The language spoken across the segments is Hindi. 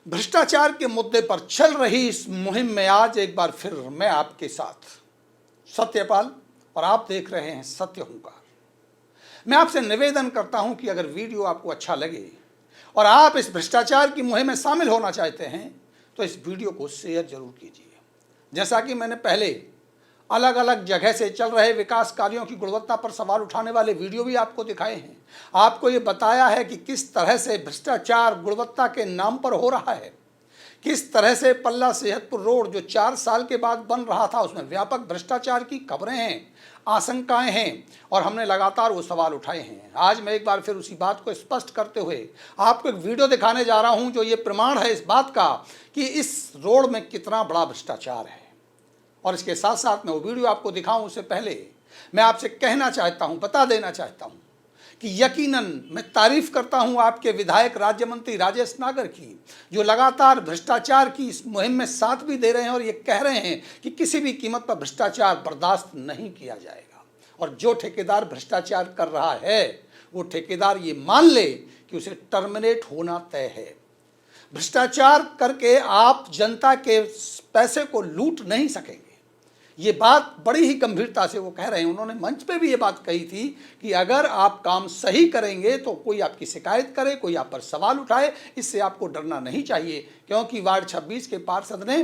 भ्रष्टाचार के मुद्दे पर चल रही इस मुहिम में आज एक बार फिर मैं आपके साथ सत्यपाल और आप देख रहे हैं सत्य हुंकार। मैं आपसे निवेदन करता हूं कि अगर वीडियो आपको अच्छा लगे और आप इस भ्रष्टाचार की मुहिम में शामिल होना चाहते हैं तो इस वीडियो को शेयर जरूर कीजिए। जैसा कि मैंने पहले अलग अलग जगह से चल रहे विकास कार्यों की गुणवत्ता पर सवाल उठाने वाले वीडियो भी आपको दिखाए हैं, आपको ये बताया है कि किस तरह से भ्रष्टाचार गुणवत्ता के नाम पर हो रहा है, किस तरह से पल्ला सेहतपुर रोड जो 4 साल के बाद बन रहा था उसमें व्यापक भ्रष्टाचार की खबरें हैं, आशंकाएं हैं और हमने लगातार वो सवाल उठाए हैं। आज मैं एक बार फिर उसी बात को स्पष्ट करते हुए आपको एक वीडियो दिखाने जा रहा हूं जो ये प्रमाण है इस बात का कि इस रोड में कितना बड़ा भ्रष्टाचार है। और इसके साथ साथ मैं वो वीडियो आपको दिखाऊं उससे पहले मैं आपसे कहना चाहता हूं, बता देना चाहता हूं कि यकीनन मैं तारीफ करता हूं आपके विधायक राज्य मंत्री राजेश नागर की, जो लगातार भ्रष्टाचार की इस मुहिम में साथ भी दे रहे हैं और ये कह रहे हैं कि किसी भी कीमत पर भ्रष्टाचार बर्दाश्त नहीं किया जाएगा। और जो ठेकेदार भ्रष्टाचार कर रहा है वो ठेकेदार ये मान ले कि उसे टर्मिनेट होना तय है। भ्रष्टाचार करके आप जनता के पैसे को लूट नहीं सकेंगे। ये बात बड़ी ही गंभीरता से वो कह रहे हैं। उन्होंने मंच पे भी ये बात कही थी कि अगर आप काम सही करेंगे तो कोई आपकी शिकायत करे, कोई आप पर सवाल उठाए, इससे आपको डरना नहीं चाहिए। क्योंकि वार्ड 26 के पार्षद ने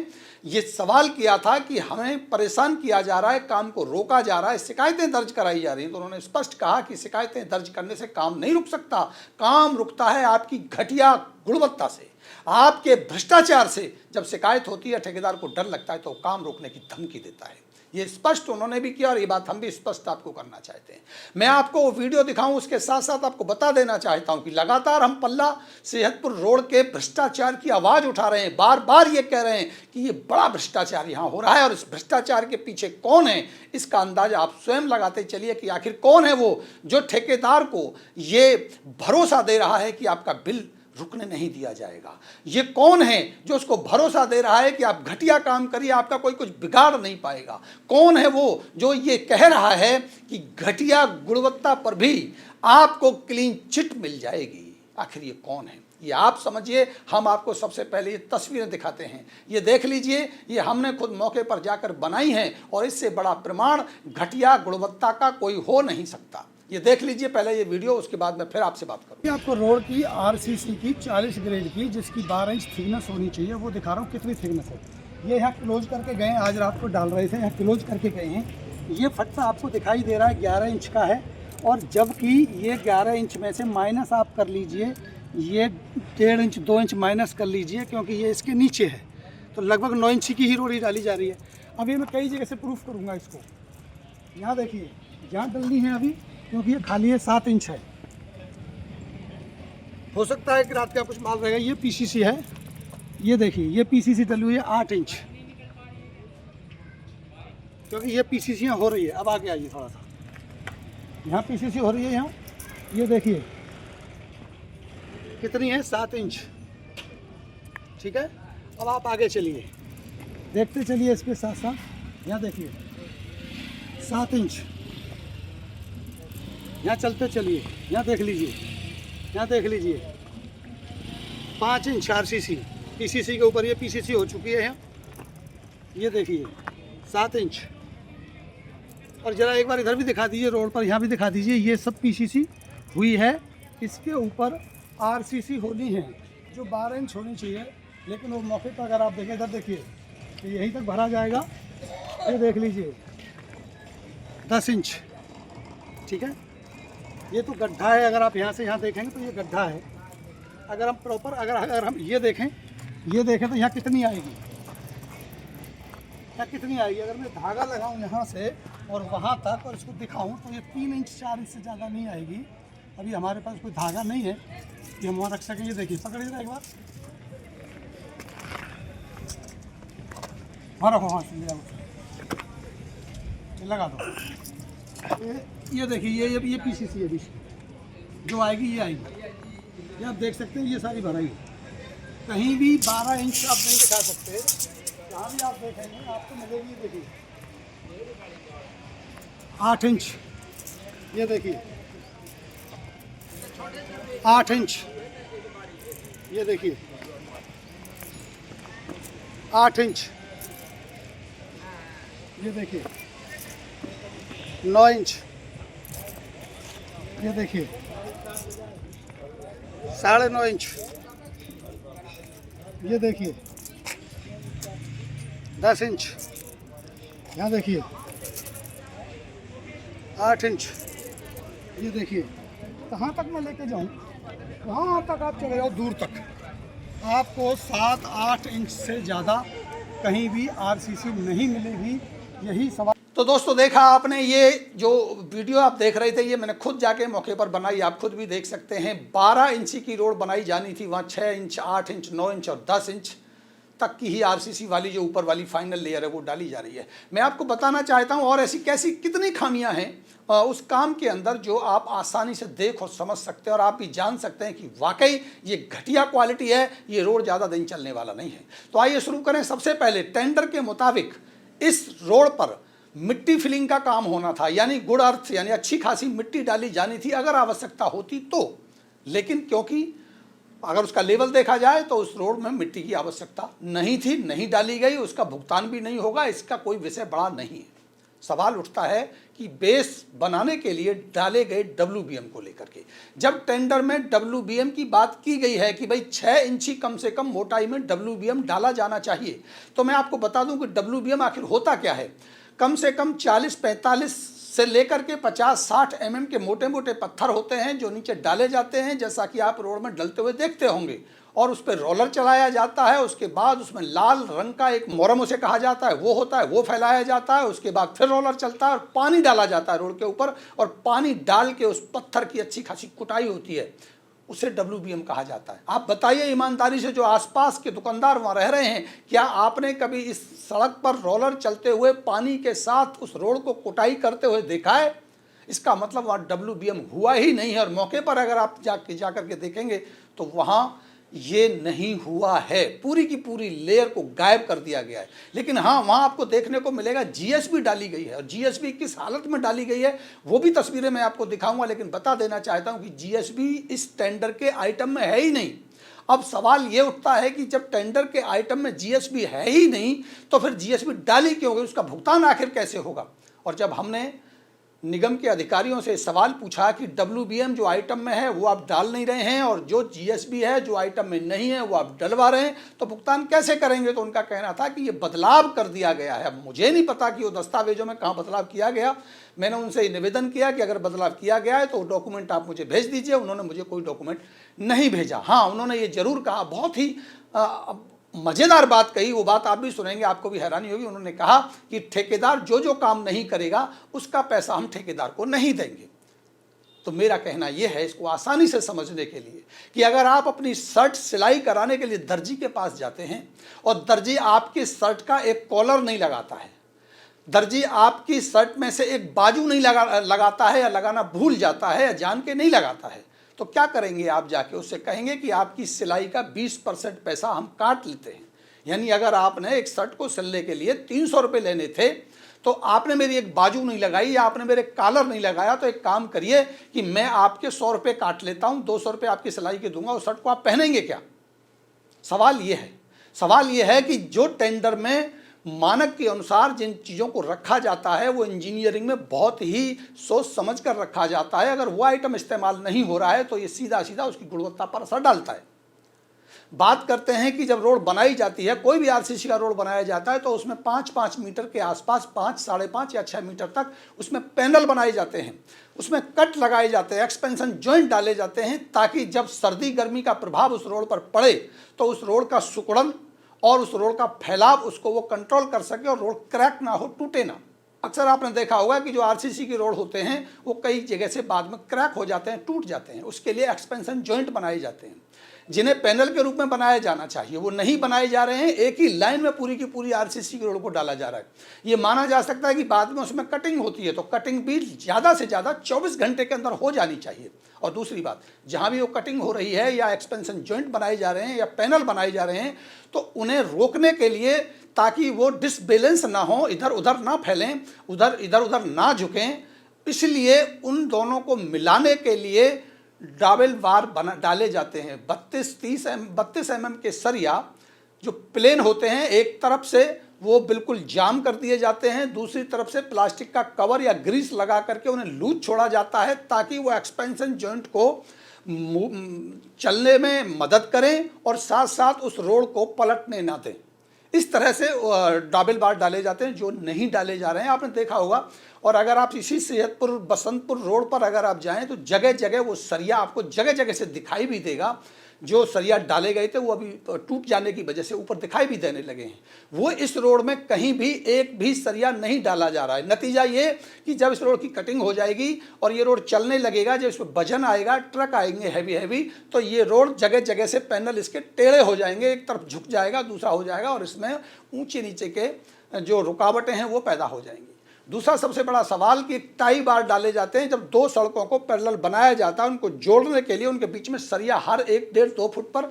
ये सवाल किया था कि हमें परेशान किया जा रहा है, काम को रोका जा रहा है, शिकायतें दर्ज कराई जा रही हैं। तो उन्होंने स्पष्ट कहा कि शिकायतें दर्ज करने से काम नहीं रुक सकता, काम रुकता है आपकी घटिया गुणवत्ता से, आपके भ्रष्टाचार से। जब शिकायत होती है ठेकेदार को डर लगता है तो काम रोकने की धमकी देता है। ये स्पष्ट उन्होंने भी किया और ये बात हम भी स्पष्ट आपको करना चाहते हैं। मैं आपको वो वीडियो दिखाऊं उसके साथ साथ आपको बता देना चाहता हूं कि लगातार हम पल्ला सेहतपुर रोड के भ्रष्टाचार की आवाज़ उठा रहे हैं, बार बार ये कह रहे हैं कि ये बड़ा भ्रष्टाचार यहाँ हो रहा है। और इस भ्रष्टाचार के पीछे कौन है इसका अंदाजा आप स्वयं लगाते चलिए कि आखिर कौन है वो जो ठेकेदार को ये भरोसा दे रहा है कि आपका बिल रुकने नहीं दिया जाएगा। ये कौन है जो उसको भरोसा दे रहा है कि आप घटिया काम करिए, आपका कोई कुछ बिगाड़ नहीं पाएगा। कौन है वो जो ये कह रहा है कि घटिया गुणवत्ता पर भी आपको क्लीन चिट मिल जाएगी। आखिर ये कौन है ये आप समझिए। हम आपको सबसे पहले ये तस्वीरें दिखाते हैं, ये देख लीजिए। ये हमने खुद मौके पर जाकर बनाई हैं और इससे बड़ा प्रमाण घटिया गुणवत्ता का कोई हो नहीं सकता। ये देख लीजिए पहले ये वीडियो, उसके बाद मैं फिर आपसे बात करूँ। आपको रोड की आरसीसी की 40 ग्रेड की जिसकी 12 इंच थिकनेस होनी चाहिए, वो दिखा रहा हूँ कितनी थिकनेस है। ये यहाँ क्लोज करके गए, आज रात को डाल रहे थे, यहाँ क्लोज करके गए हैं। ये फट्टा आपको दिखाई दे रहा है 11 इंच का है, और जबकि ये 11 इंच में से माइनस आप कर लीजिए, ये 1.5 इंच 2 इंच माइनस कर लीजिए, क्योंकि ये इसके नीचे है, तो लगभग 9 इंच की ही रोड़ी डाली जा रही है। अब ये मैं कई जगह से प्रूफ करूँगा इसको। यहाँ देखिए जहाँ डलनी है अभी, क्योंकि ये खाली है 7 इंच है। हो सकता है कि रात का कुछ माल रहेगा। ये पीसीसी है, ये देखिए ये पीसीसी डली हुई है 8 इंच, क्योंकि ये पीसीसियाँ हो रही है। अब आगे आइए थोड़ा सा, यहाँ पीसीसी हो रही है। यहाँ ये देखिए कितनी है, 7 इंच। ठीक है, अब आप आगे चलिए, देखते चलिए इसके साथ साथ। यहाँ देखिए 7 इंच, यहाँ चलते चलिए, यहाँ देख लीजिए, यहाँ देख लीजिए 5 इंच आरसीसी, पीसीसी के ऊपर ये पीसीसी हो चुकी है। यहाँ ये देखिए 7 इंच। और ज़रा एक बार इधर भी दिखा दीजिए, रोड पर यहाँ भी दिखा दीजिए, ये सब पीसीसी हुई है। इसके ऊपर आरसीसी होनी है जो 12 इंच होनी चाहिए, लेकिन वो मौके पर अगर आप देखें, इधर देखिए तो यहीं तक भरा जाएगा। ये देख लीजिए 10 इंच। ठीक है, ये तो गड्ढा है। अगर आप यहाँ से यहाँ देखेंगे तो ये गड्ढा है। अगर हम प्रॉपर अगर हम ये देखें तो यहाँ कितनी आएगी, यहाँ कितनी आएगी। अगर मैं धागा लगाऊँ यहाँ से और वहाँ तक और इसको दिखाऊँ तो ये 3 इंच 4 इंच से ज़्यादा नहीं आएगी। अभी हमारे पास कोई धागा नहीं है कि हम वहाँ रख सकें। ये देखिए, पकड़िएगा एक बार, हाँ रखो, हाँ लगा दो। ये देखिए ये पीसीसी है भी जो आएगी, ये आएगी। ये आप देख सकते हैं, ये सारी भराई है। कहीं भी 12 इंच आप नहीं दिखा सकते। जहाँ भी आप देखेंगे आपको मिलेगी। देखिए 8 इंच, ये देखिए 8 इंच, ये देखिए 8 इंच, ये देखिए 9 इंच, ये देखिए 9.5 इंच, ये देखिए 10 इंच, यहाँ देखिए 8 इंच, ये देखिए। कहाँ तक मैं लेके जाऊँ, कहाँ तक आप चले जाओ, दूर तक। आपको 7-8 इंच से ज़्यादा कहीं भी आरसीसी नहीं मिलेगी, यही सवाल। तो दोस्तों देखा आपने, ये जो वीडियो आप देख रहे थे ये मैंने खुद जाके मौके पर बनाई, आप खुद भी देख सकते हैं। 12 इंची की रोड बनाई जानी थी, वहाँ 6 इंच, 8 इंच, 9 इंच और 10 इंच तक की ही आरसीसी वाली जो ऊपर वाली फाइनल लेयर है वो डाली जा रही है। मैं आपको बताना चाहता हूँ और ऐसी कैसी कितनी खामियां हैं उस काम के अंदर जो आप आसानी से देख और समझ सकते हैं और आप भी जान सकते हैं कि वाकई ये घटिया क्वालिटी है, ये रोड ज़्यादा दिन चलने वाला नहीं है। तो आइए शुरू करें। सबसे पहले टेंडर के मुताबिक इस रोड पर मिट्टी फिलिंग का काम होना था, यानी गुड अर्थ, यानी अच्छी खासी मिट्टी डाली जानी थी अगर आवश्यकता होती तो। लेकिन क्योंकि अगर उसका लेवल देखा जाए तो उस रोड में मिट्टी की आवश्यकता नहीं थी, नहीं डाली गई, उसका भुगतान भी नहीं होगा, इसका कोई विषय बड़ा नहीं है। सवाल उठता है कि बेस बनाने के लिए डाले गए WBM को लेकर के। जब टेंडर में WBM की बात की गई है कि भाई 6 इंची कम से कम मोटाई में WBM डाला जाना चाहिए, तो मैं आपको बता दूं कि WBM आखिर होता क्या है। कम से कम 40-45 से लेकर के 50-60 mm के मोटे मोटे पत्थर होते हैं जो नीचे डाले जाते हैं, जैसा कि आप रोड में डलते हुए देखते होंगे, और उस पर रोलर चलाया जाता है। उसके बाद उसमें लाल रंग का एक मोरम उसे कहा जाता है वो होता है, वो फैलाया जाता है। उसके बाद फिर रोलर चलता है और पानी डाला जाता है रोड के ऊपर, और पानी डाल के उस पत्थर की अच्छी खासी कुटाई होती है, उसे WBM कहा जाता है। आप बताइए ईमानदारी से, जो आसपास के दुकानदार वहाँ रह रहे हैं, क्या आपने कभी इस सड़क पर रोलर चलते हुए पानी के साथ उस रोड को कुटाई करते हुए देखा है? इसका मतलब वहाँ WBM हुआ ही नहीं है। और मौके पर अगर आप जाकर के देखेंगे तो वहाँ ये नहीं हुआ है, पूरी की पूरी लेयर को गायब कर दिया गया है। लेकिन हाँ, वहाँ आपको देखने को मिलेगा GSB डाली गई है, और GSB किस हालत में डाली गई है वो भी तस्वीरें मैं आपको दिखाऊंगा। लेकिन बता देना चाहता हूँ कि GSB इस टेंडर के आइटम में है ही नहीं। अब सवाल ये उठता है कि जब टेंडर के आइटम में GSB है ही नहीं तो फिर GSB डाली क्यों गई, उसका भुगतान आखिर कैसे होगा। और जब हमने निगम के अधिकारियों से सवाल पूछा कि WBM जो आइटम में है वो आप डाल नहीं रहे हैं, और जो GSB है जो आइटम में नहीं है वो आप डलवा रहे हैं, तो भुगतान कैसे करेंगे। तो उनका कहना था कि ये बदलाव कर दिया गया है। अब मुझे नहीं पता कि वो दस्तावेजों में कहाँ बदलाव किया गया। मैंने उनसे निवेदन किया कि अगर बदलाव किया गया है तो डॉक्यूमेंट आप मुझे भेज दीजिए। उन्होंने मुझे कोई डॉक्यूमेंट नहीं भेजा। हाँ, उन्होंने ये जरूर कहा, बहुत ही मज़ेदार बात कही, वो बात आप भी सुनेंगे, आपको भी हैरानी होगी। उन्होंने कहा कि ठेकेदार जो जो काम नहीं करेगा उसका पैसा हम ठेकेदार को नहीं देंगे। तो मेरा कहना यह है, इसको आसानी से समझने के लिए, कि अगर आप अपनी शर्ट सिलाई कराने के लिए दर्जी के पास जाते हैं और दर्जी आपकी शर्ट का एक कॉलर नहीं लगाता है, दर्जी आपकी शर्ट में से एक बाजू नहीं लगाता है, या लगाना भूल जाता है, या जान के नहीं लगाता है, तो क्या करेंगे आप जाके उससे कहेंगे कि आपकी सिलाई का 20% पैसा हम काट लेते हैं। यानी अगर आपने एक शर्ट को सिलने के लिए 300 रुपये लेने थे, तो आपने मेरी एक बाजू नहीं लगाई या आपने मेरे कॉलर नहीं लगाया, तो एक काम करिए कि मैं आपके 100 रुपये काट लेता हूँ, 200 रुपये आपकी सिलाई के दूंगा, उस शर्ट को आप पहनेंगे क्या। सवाल ये है कि जो टेंडर में मानक के अनुसार जिन चीज़ों को रखा जाता है वो इंजीनियरिंग में बहुत ही सोच समझ कर रखा जाता है। अगर वो आइटम इस्तेमाल नहीं हो रहा है तो ये सीधा सीधा उसकी गुणवत्ता पर असर डालता है। बात करते हैं कि जब रोड बनाई जाती है, कोई भी आरसीसी का रोड बनाया जाता है, तो उसमें 5-5 मीटर के आसपास 5, 5.5 या 6 मीटर तक उसमें पैनल बनाए जाते हैं, उसमें कट लगाए जाते हैं, एक्सपेंशन जॉइंट डाले जाते हैं, ताकि जब सर्दी गर्मी का प्रभाव उस रोड पर पड़े तो उस रोड का सिकुड़न और उस रोड का फैलाव उसको वो कंट्रोल कर सके और रोड क्रैक ना हो, टूटे ना। अक्सर आपने देखा होगा कि जो आरसीसी के रोड होते हैं वो कई जगह से बाद में क्रैक हो जाते हैं, टूट जाते हैं। उसके लिए एक्सपेंशन जॉइंट बनाए जाते हैं जिन्हें पैनल के रूप में बनाया जाना चाहिए, वो नहीं बनाए जा रहे हैं। एक ही लाइन में पूरी की पूरी आरसीसी के रोड को डाला जा रहा है। ये माना जा सकता है कि बाद में उसमें कटिंग होती है, तो कटिंग भी ज़्यादा से ज़्यादा 24 घंटे के अंदर हो जानी चाहिए। और दूसरी बात, जहाँ भी वो कटिंग हो रही है या एक्सपेंशन जॉइंट बनाए जा रहे हैं या पैनल बनाए जा रहे हैं, तो उन्हें रोकने के लिए, ताकि वो डिसबैलेंस ना हो, इधर उधर ना फैलें, इधर उधर ना झुकें, इसलिए उन दोनों को मिलाने के लिए डाबल बार डाले जाते हैं। 32 mm के सरिया जो प्लेन होते हैं एक तरफ से वो बिल्कुल जाम कर दिए जाते हैं, दूसरी तरफ से प्लास्टिक का कवर या ग्रीस लगा करके उन्हें लूज छोड़ा जाता है ताकि वो एक्सपेंशन जॉइंट को चलने में मदद करें और साथ साथ उस रोड को पलटने ना दें। इस तरह से डबल बार डाले जाते हैं जो नहीं डाले जा रहे हैं, आपने देखा होगा। और अगर आप इसी सेहतपुर बसंतपुर रोड पर अगर आप जाएं तो जगह जगह वो सरिया आपको जगह जगह से दिखाई भी देगा। जो सरिया डाले गए थे वो अभी टूट जाने की वजह से ऊपर दिखाई भी देने लगे हैं। वो इस रोड में कहीं भी एक भी सरिया नहीं डाला जा रहा है। नतीजा ये कि जब इस रोड की कटिंग हो जाएगी और ये रोड चलने लगेगा, जब इसमें वजन आएगा, ट्रक आएंगे हैवी, तो ये रोड जगह जगह से पैनल इसके टेढ़े हो जाएंगे, एक तरफ झुक जाएगा, दूसरा हो जाएगा और इसमें ऊंचे नीचे के जो रुकावटें हैं वो पैदा हो जाएंगी। दूसरा सबसे बड़ा सवाल कि टाई बार डाले जाते हैं जब दो सड़कों को पैरेलल बनाया जाता है, उनको जोड़ने के लिए उनके बीच में सरिया हर 1-1.5-2 फुट पर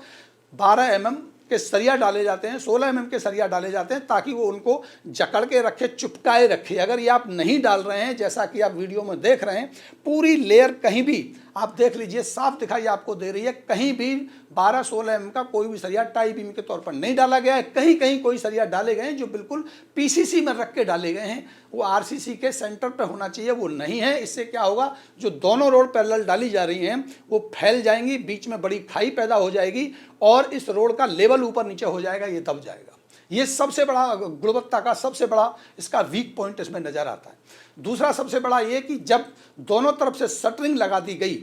12 mm के सरिया डाले जाते हैं, 16 mm के सरिया डाले जाते हैं ताकि वो उनको जकड़ के रखे, चिपकाए रखे। अगर ये आप नहीं डाल रहे हैं, जैसा कि आप वीडियो में देख रहे हैं, पूरी लेयर कहीं भी आप देख लीजिए, साफ दिखाई आपको दे रही है, कहीं भी 12-16 mm का कोई भी सरिया टाई बीम के तौर पर नहीं डाला गया है। कहीं कहीं कोई सरिया डाले गए हैं जो बिल्कुल पीसीसी में रख के डाले गए हैं, वो आरसीसी के सेंटर पर होना चाहिए, वो नहीं है। इससे क्या होगा, जो दोनों रोड पैरेलल डाली जा रही हैं वो फैल जाएंगी, बीच में बड़ी खाई पैदा हो जाएगी और इस रोड का लेवल ऊपर नीचे हो जाएगा, ये दब जाएगा। ये सबसे बड़ा गुणवत्ता का सबसे बड़ा इसका वीक पॉइंट इसमें नज़र आता है। दूसरा सबसे बड़ा ये कि जब दोनों तरफ से शटरिंग लगा दी गई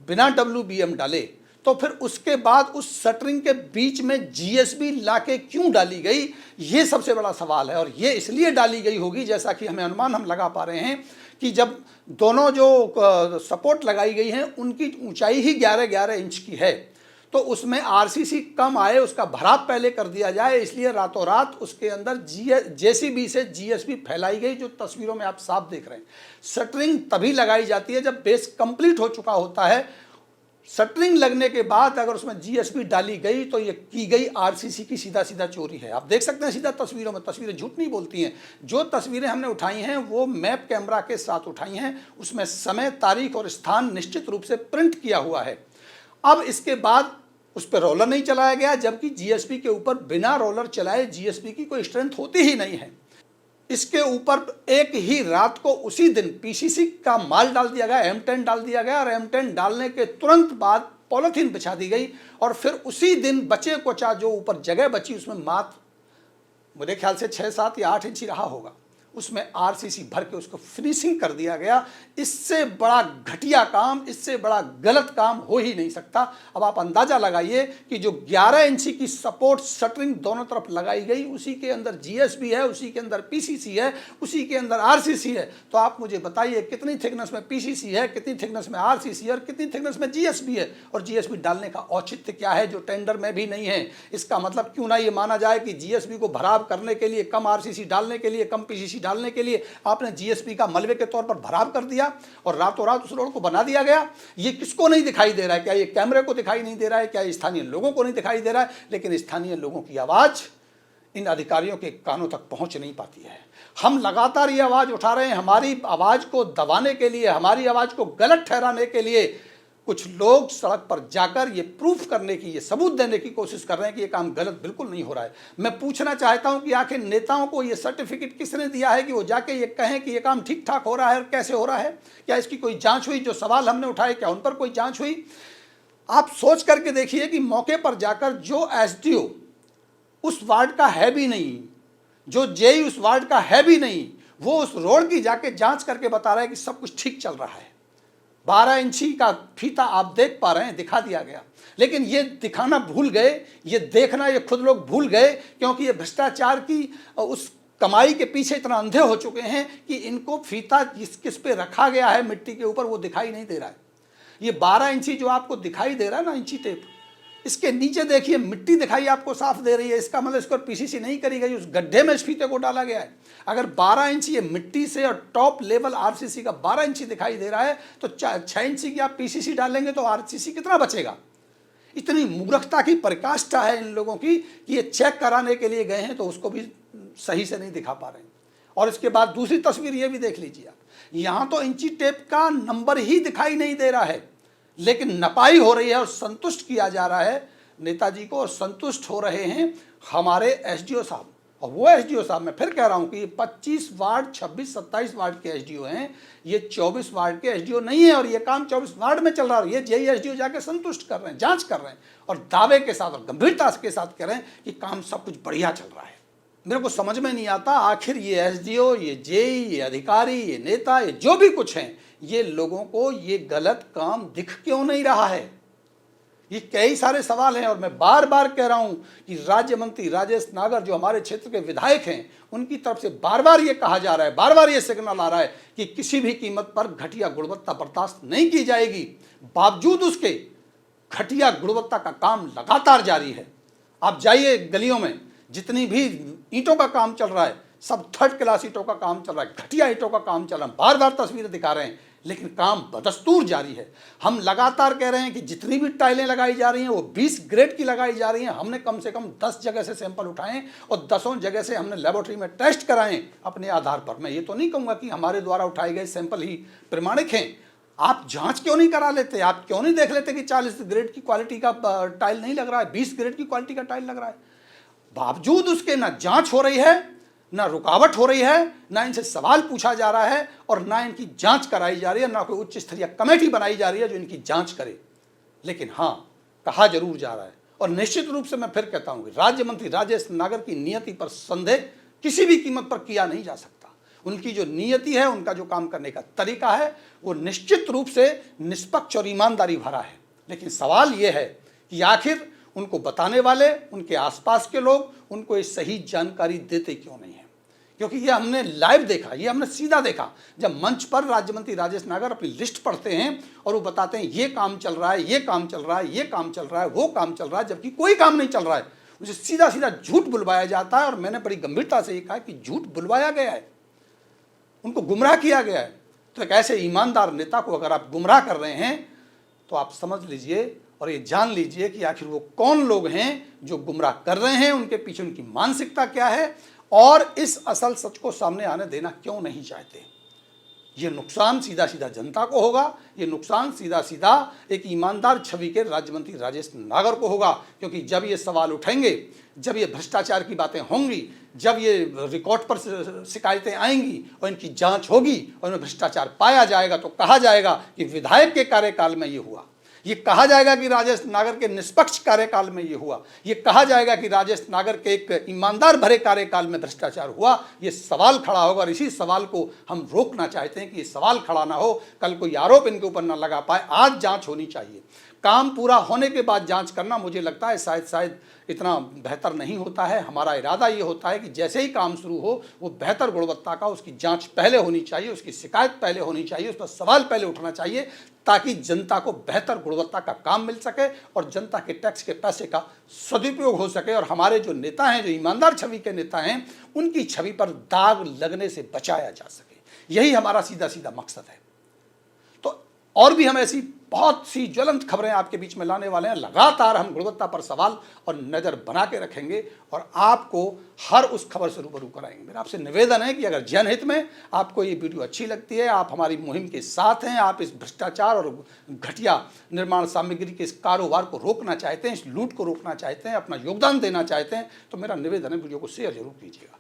बिना WBM डाले, तो फिर उसके बाद उस शटरिंग के बीच में GSB लाके क्यों डाली गई, ये सबसे बड़ा सवाल है। और ये इसलिए डाली गई होगी, जैसा कि हमें अनुमान हम लगा पा रहे हैं कि जब दोनों जो सपोर्ट लगाई गई हैं उनकी ऊंचाई ही 11-11 इंच की है, तो उसमें RCC कम आए, उसका भराव पहले कर दिया जाए, इसलिए रातों रात उसके अंदर JCB से GSB फैलाई गई, जो तस्वीरों में आप साफ देख रहे हैं। शटरिंग तभी लगाई जाती है जब बेस कंप्लीट हो चुका होता है। शटरिंग लगने के बाद अगर उसमें GSB डाली गई तो ये की गई RCC की सीधा सीधा चोरी है। आप देख सकते हैं सीधा तस्वीरों में, तस्वीरें झूठ नहीं बोलती हैं। जो तस्वीरें हमने उठाई हैं वो मैप कैमरा के साथ उठाई हैं, उसमें समय, तारीख और स्थान निश्चित रूप से प्रिंट किया हुआ है। अब इसके बाद उस पर रोलर नहीं चलाया गया, जबकि GSB के ऊपर बिना रोलर चलाए GSB की कोई स्ट्रेंथ होती ही नहीं है। इसके ऊपर एक ही रात को उसी दिन PCC का माल डाल दिया गया, M10 डाल दिया गया और M10 डालने के तुरंत बाद पॉलीथीन बिछा दी गई और फिर उसी दिन बचे कोचा जो ऊपर जगह बची उसमें मात्र मेरे ख्याल से 6-7 या 8 इंच ही रहा होगा, उसमें RCC भर के उसको फिनिशिंग कर दिया गया। इससे बड़ा घटिया काम, इससे बड़ा गलत काम हो ही नहीं सकता। अब आप अंदाज़ा लगाइए कि जो 11 इंची की सपोर्ट शटरिंग दोनों तरफ लगाई गई, उसी के अंदर GSB है, उसी के अंदर PCC है, उसी के अंदर RCC है, तो आप मुझे बताइए कितनी थिकनेस में PCC है, कितनी थिकनेस में RCC है और कितनी थिकनेस में GSB है। और GSB डालने का औचित्य क्या है जो टेंडर में भी नहीं है। इसका मतलब क्यों ना ये माना जाए कि GSB को भराव करने के लिए, कम RCC डालने के लिए, कम PCC डालने के लिए आपने GSB का मलबे के तौर पर भराव कर दिया और रातों रात उस रोड को बना दिया गया। ये किसको नहीं दिखाई दे रहा है? क्या ये कैमरे को दिखाई नहीं दे रहा है? क्या ये स्थानीय लोगों को नहीं दिखाई दे रहा है? लेकिन स्थानीय लोगों की आवाज़ इन अधिकारियों के कानों तक पहुंच नहीं पाती है। हम लगातार ये आवाज़ उठा रहे हैं, हमारी आवाज़ को दबाने के लिए, हमारी आवाज़ को गलत ठहराने के लिए कुछ लोग सड़क पर जाकर ये प्रूफ करने की, ये सबूत देने की कोशिश कर रहे हैं कि ये काम गलत बिल्कुल नहीं हो रहा है। मैं पूछना चाहता हूं कि आखिर नेताओं को ये सर्टिफिकेट किसने दिया है कि वो जाके ये कहें कि ये काम ठीक ठाक हो रहा है और कैसे हो रहा है? क्या इसकी कोई जांच हुई? जो सवाल हमने उठाए क्या उन पर कोई जांच हुई? आप सोच करके देखिए कि मौके पर जाकर जो SDO उस वार्ड का है भी नहीं, जो JE उस वार्ड का है भी नहीं, वो उस रोड की जाके जांच करके बता रहा है कि सब कुछ ठीक चल रहा है। 12 इंची का फीता आप देख पा रहे हैं, दिखा दिया गया, लेकिन ये दिखाना भूल गए, ये देखना ये खुद लोग भूल गए, क्योंकि ये भ्रष्टाचार की उस कमाई के पीछे इतना अंधे हो चुके हैं कि इनको फीता किस पे रखा गया है मिट्टी के ऊपर वो दिखाई नहीं दे रहा है। ये 12 इंची जो आपको दिखाई दे रहा है ना, इंची टेप, इसके नीचे देखिए मिट्टी दिखाई आपको साफ दे रही है। इसका मतलब इस पर PCC नहीं करी गई, उस गड्ढे में इस फीते को डाला गया है। अगर 12 इंची ये मिट्टी से और टॉप लेवल RCC का 12 इंची दिखाई दे रहा है, तो 6 इंची की आप PCC डालेंगे तो RCC कितना बचेगा? इतनी मूर्खता की पराकाष्ठा है इन लोगों की कि ये चेक कराने के लिए गए हैं तो उसको भी सही से नहीं दिखा पा रहे हैं। और इसके बाद दूसरी तस्वीर ये भी देख लीजिए आप, यहाँ तो इंची टेप का नंबर ही दिखाई नहीं दे रहा है, लेकिन नपाई हो रही है और संतुष्ट किया जा रहा है नेताजी को, और संतुष्ट हो रहे हैं हमारे एसडीओ साहब, और वो एसडीओ साहब, मैं फिर कह रहा हूं कि ये 25 वार्ड 26 27 वार्ड के एसडीओ हैं, ये 24 वार्ड के एसडीओ नहीं है, और ये काम 24 वार्ड में चल रहा है। ये यही एसडीओ जाके संतुष्ट कर रहे हैं, जांच कर रहे हैं और दावे के साथ और गंभीरता के साथ कह रहे हैं कि काम सब कुछ बढ़िया चल रहा है। मेरे को समझ में नहीं आता आखिर ये एसडीओ, ये जेई, ये अधिकारी, ये नेता, ये जो भी कुछ हैं, ये लोगों को ये गलत काम दिख क्यों नहीं रहा है। ये कई सारे सवाल हैं और मैं बार बार कह रहा हूं कि राज्य मंत्री राजेश नागर जो हमारे क्षेत्र के विधायक हैं, उनकी तरफ से बार बार ये कहा जा रहा है, बार बार ये सिग्नल आ रहा है कि किसी भी कीमत पर घटिया गुणवत्ता बर्दाश्त नहीं की जाएगी। बावजूद उसके घटिया गुणवत्ता का काम लगातार जारी है। आप जाइए गलियों में, जितनी भी ईंटों का काम चल रहा है, सब थर्ड क्लास ईंटों का काम चल रहा है, घटिया ईंटों का काम चल रहा है। बार बार तस्वीरें दिखा रहे हैं, लेकिन काम बदस्तूर जारी है। हम लगातार कह रहे हैं कि जितनी भी टाइलें लगाई जा रही हैं वो 20 ग्रेड की लगाई जा रही हैं। हमने कम से कम 10 जगह से सैंपल उठाएं और 10 जगह से हमने लेबोरेटरी में टेस्ट कराएं अपने आधार पर। मैं ये तो नहीं कहूँगा कि हमारे द्वारा उठाए गए सैंपल ही प्रमाणिक हैं। आप जांच क्यों नहीं करा लेते? आप क्यों नहीं देख लेते कि 40 ग्रेड की क्वालिटी का टाइल नहीं लग रहा है, 20 ग्रेड की क्वालिटी का टाइल लग रहा है? बावजूद उसके ना जांच हो रही है, ना रुकावट हो रही है, ना इनसे सवाल पूछा जा रहा है और ना इनकी जांच कराई जा रही है, ना कोई उच्च स्तरीय कमेटी बनाई जा रही है जो इनकी जांच करे। लेकिन हाँ, कहा जरूर जा रहा है। और निश्चित रूप से मैं फिर कहता हूं कि राज्य मंत्री राजेश नागर की नियति पर संदेह किसी भी कीमत पर किया नहीं जा सकता। उनकी जो नियति है, उनका जो काम करने का तरीका है, वो निश्चित रूप से निष्पक्ष और ईमानदारी भरा है। लेकिन सवाल ये है कि आखिर उनको बताने वाले, उनके आसपास के लोग उनको ये सही जानकारी देते क्यों नहीं है? क्योंकि ये हमने लाइव देखा, ये हमने सीधा देखा जब मंच पर राज्य मंत्री राजेश नागर अपनी लिस्ट पढ़ते हैं और वो बताते हैं ये काम चल रहा है, ये काम चल रहा है, ये काम चल रहा है, वो काम चल रहा है, जबकि कोई काम नहीं चल रहा है। उसे सीधा सीधा झूठ बुलवाया जाता है और मैंने बड़ी गंभीरता से ये कहा कि झूठ बुलवाया गया है, उनको गुमराह किया गया है। तो एक ऐसे ईमानदार नेता को अगर आप गुमराह कर रहे हैं तो आप समझ लीजिए और ये जान लीजिए कि आखिर वो कौन लोग हैं जो गुमराह कर रहे हैं, उनके पीछे उनकी मानसिकता क्या है और इस असल सच को सामने आने देना क्यों नहीं चाहते। ये नुकसान सीधा सीधा जनता को होगा, ये नुकसान सीधा सीधा एक ईमानदार छवि के राज्य मंत्री राजेश नागर को होगा। क्योंकि जब ये सवाल उठेंगे, जब ये भ्रष्टाचार की बातें होंगी, जब ये रिकॉर्ड पर शिकायतें आएंगी और इनकी जांच होगी और इनमें भ्रष्टाचार पाया जाएगा तो कहा जाएगा कि विधायक के कार्यकाल में ये हुआ, ये कहा जाएगा कि राजेश नागर के निष्पक्ष कार्यकाल में ये हुआ, ये कहा जाएगा कि राजेश नागर के एक ईमानदार भरे कार्यकाल में भ्रष्टाचार हुआ। ये सवाल खड़ा होगा और इसी सवाल को हम रोकना चाहते हैं कि ये सवाल खड़ा ना हो, कल कोई आरोप इनके ऊपर ना लगा पाए। आज जांच होनी चाहिए। काम पूरा होने के बाद जांच करना मुझे लगता है शायद इतना बेहतर नहीं होता है। हमारा इरादा ये होता है कि जैसे ही काम शुरू हो वो बेहतर गुणवत्ता का, उसकी जांच पहले होनी चाहिए, उसकी शिकायत पहले होनी चाहिए, उस पर सवाल पहले उठना चाहिए, ताकि जनता को बेहतर गुणवत्ता का काम मिल सके और जनता के टैक्स के पैसे का सदुपयोग हो सके और हमारे जो नेता हैं, जो ईमानदार छवि के नेता हैं, उनकी छवि पर दाग लगने से बचाया जा सके। यही हमारा सीधा सीधा मकसद है। तो और भी हम ऐसी बहुत सी ज्वलंत खबरें आपके बीच में लाने वाले हैं। लगातार हम गुणवत्ता पर सवाल और नज़र बना के रखेंगे और आपको हर उस खबर से रूबरू कराएंगे। मेरा आपसे निवेदन है कि अगर जनहित में आपको ये वीडियो अच्छी लगती है, आप हमारी मुहिम के साथ हैं, आप इस भ्रष्टाचार और घटिया निर्माण सामग्री के इस कारोबार को रोकना चाहते हैं, इस लूट को रोकना चाहते हैं, अपना योगदान देना चाहते हैं, तो मेरा निवेदन है वीडियो को शेयर जरूर कीजिएगा।